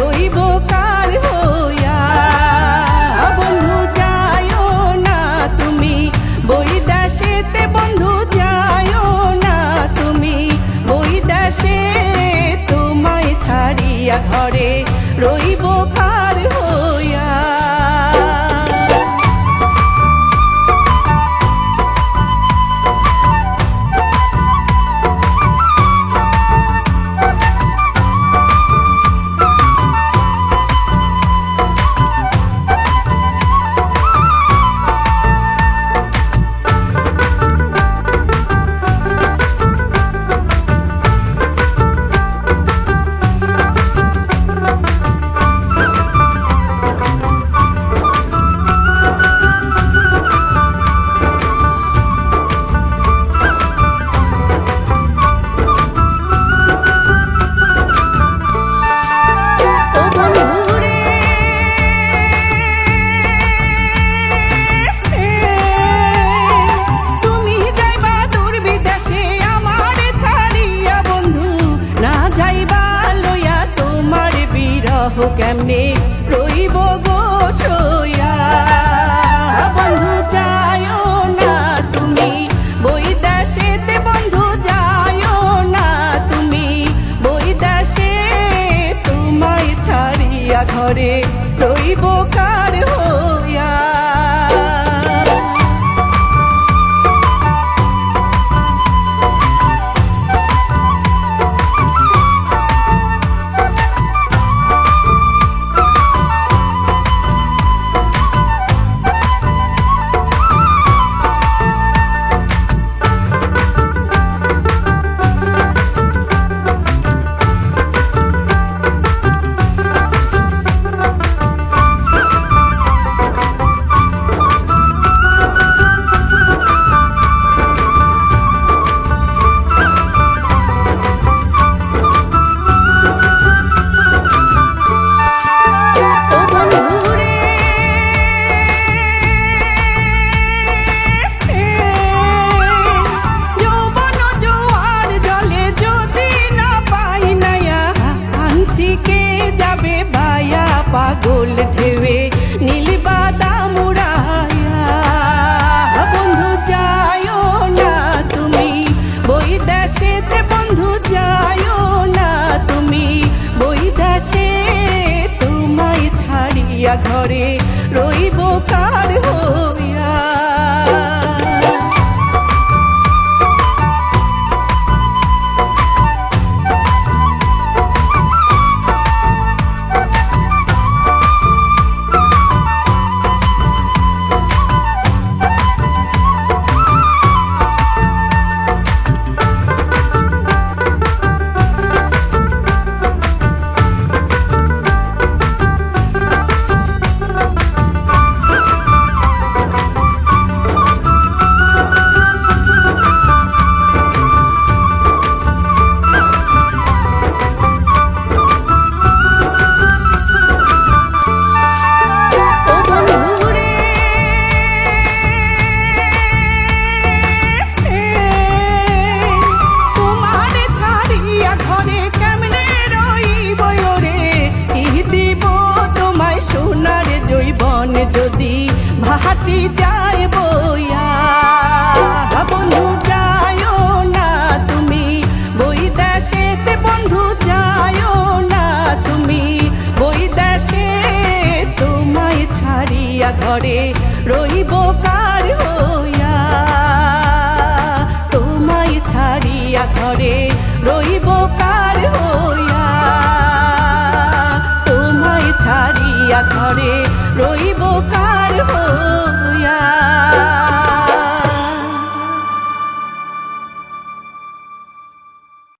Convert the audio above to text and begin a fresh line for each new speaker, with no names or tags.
রইব কার হইয়া। বন্ধু যাইও না তুমি বৈদেশেতে, বন্ধু যাইও না তুমি বৈদেশে, তোমায় ছাড়িয়া ঘরে রইব কার হইয়া। কেমনে রইব গো সইয়া। বন্ধু যাইও না তুমি বৈদেশেতে, বন্ধু যাইও না তুমি বৈদেশে, তোমায় ছাড়িয়া ঘরে রইব কার হইয়া। পাগল ঢেউয়ে নীল বাদাম উড়াইয়া। বন্ধু যাইও না তুমি বৈদেশেতে, বন্ধু যাইও না তুমি বৈদেশে, তোমায় ছাড়িয়া ঘরে রইব কার হইয়া। যদি ভাটি যায় বইয়া। বন্ধু যাইও না তুমি বৈদেশেতে, বন্ধু যাইও না তুমি বৈদেশে, তোমায় ছাড়িয়া ঘরে রইব।